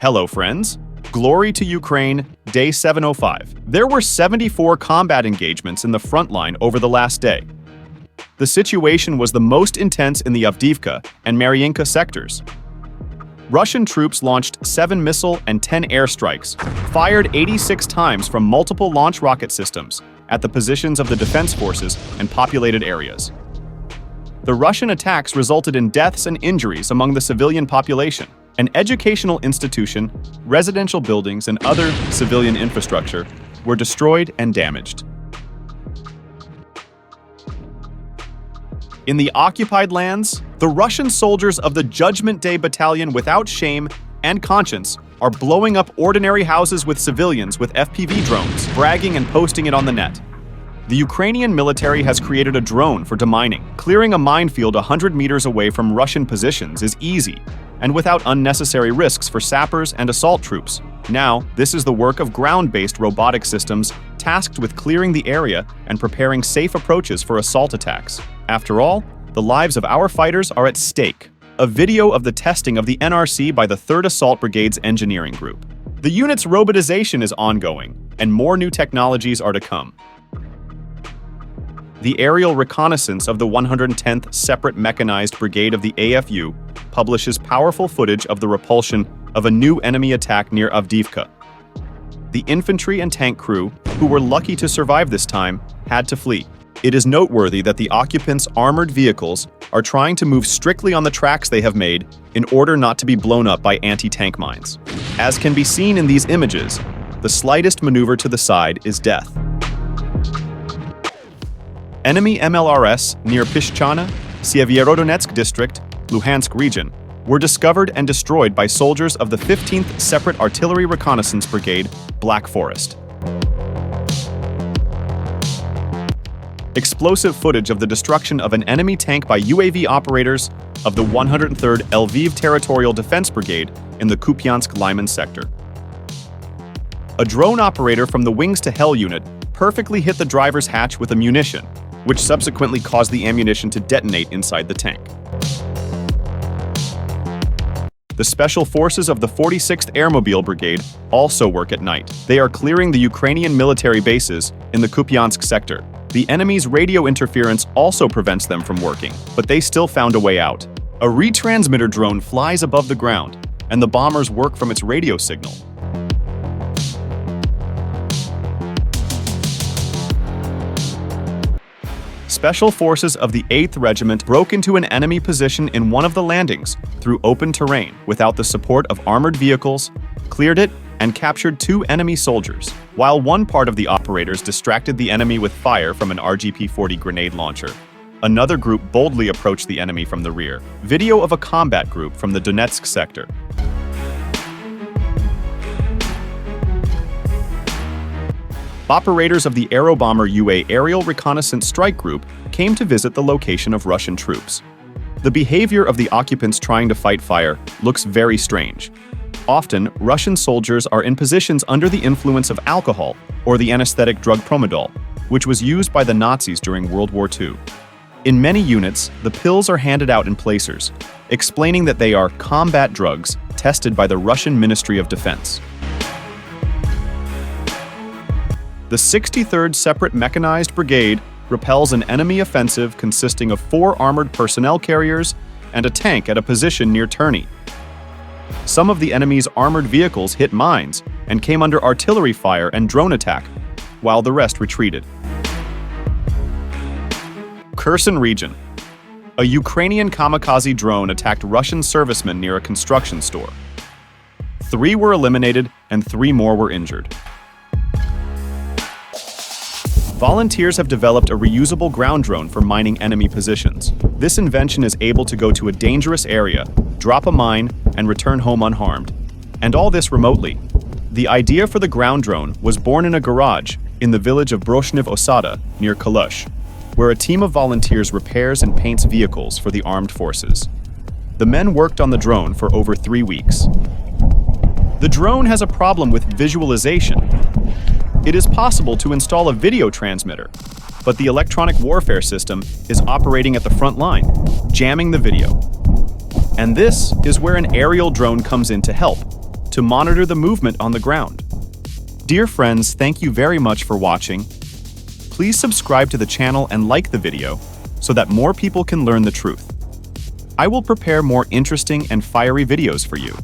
Hello, friends. Glory to Ukraine, day 705. There were 74 combat engagements in the front line over the last day. The situation was the most intense in the Avdiivka and Mariinka sectors. Russian troops launched 7 missile and 10 airstrikes, fired 86 times from multiple launch rocket systems at the positions of the defense forces and populated areas. The Russian attacks resulted in deaths and injuries among the civilian population. An educational institution, residential buildings, and other civilian infrastructure were destroyed and damaged. In the occupied lands, the Russian soldiers of the Judgment Day Battalion without shame and conscience are blowing up ordinary houses with civilians with FPV drones, bragging and posting it on the net. The Ukrainian military has created a drone for demining. Clearing a minefield 100 meters away from Russian positions is easy and without unnecessary risks for sappers and assault troops. Now, this is the work of ground-based robotic systems tasked with clearing the area and preparing safe approaches for assault attacks. After all, the lives of our fighters are at stake. A video of the testing of the NRC by the 3rd Assault Brigade's engineering group. The unit's robotization is ongoing, and more new technologies are to come. The aerial reconnaissance of the 110th Separate Mechanized Brigade of the AFU publishes powerful footage of the repulsion of a new enemy attack near Avdiivka. The infantry and tank crew, who were lucky to survive this time, had to flee. It is noteworthy that the occupants' armored vehicles are trying to move strictly on the tracks they have made in order not to be blown up by anti-tank mines. As can be seen in these images, the slightest maneuver to the side is death. Enemy MLRS near Pischana, Sievierodonetsk district, Luhansk region, were discovered and destroyed by soldiers of the 15th Separate Artillery Reconnaissance Brigade, Black Forest. Explosive footage of the destruction of an enemy tank by UAV operators of the 103rd Lviv Territorial Defense Brigade in the Kupiansk-Lyman sector. A drone operator from the Wings to Hell unit perfectly hit the driver's hatch with a munition, which subsequently caused the ammunition to detonate inside the tank. The Special Forces of the 46th Airmobile Brigade also work at night. They are clearing the Ukrainian military bases in the Kupiansk sector. The enemy's radio interference also prevents them from working, but they still found a way out. A retransmitter drone flies above the ground, and the bombers work from its radio signal. Special forces of the 8th Regiment broke into an enemy position in one of the landings through open terrain without the support of armored vehicles, cleared it, and captured 2 enemy soldiers, while one part of the operators distracted the enemy with fire from an RGP-40 grenade launcher. Another group boldly approached the enemy from the rear. Video of a combat group from the Donetsk sector. Operators of the Aerobomber UA Aerial Reconnaissance Strike Group came to visit the location of Russian troops. The behavior of the occupants trying to fight fire looks very strange. Often, Russian soldiers are in positions under the influence of alcohol or the anesthetic drug Promedol, which was used by the Nazis during World War II. In many units, the pills are handed out in placers, explaining that they are combat drugs tested by the Russian Ministry of Defense. The 63rd Separate Mechanized Brigade repels an enemy offensive consisting of 4 armored personnel carriers and a tank at a position near Turney. Some of the enemy's armored vehicles hit mines and came under artillery fire and drone attack, while the rest retreated. Kherson region. A Ukrainian kamikaze drone attacked Russian servicemen near a construction store. 3 were eliminated and 3 more were injured. Volunteers have developed a reusable ground drone for mining enemy positions. This invention is able to go to a dangerous area, drop a mine, and return home unharmed. And all this remotely. The idea for the ground drone was born in a garage in the village of Broshnev Osada near Kalush, where a team of volunteers repairs and paints vehicles for the armed forces. The men worked on the drone for over 3 weeks. The drone has a problem with visualization. It is possible to install a video transmitter, but the electronic warfare system is operating at the front line, jamming the video. And this is where an aerial drone comes in to help, to monitor the movement on the ground. Dear friends, thank you very much for watching. Please subscribe to the channel and like the video so that more people can learn the truth. I will prepare more interesting and fiery videos for you.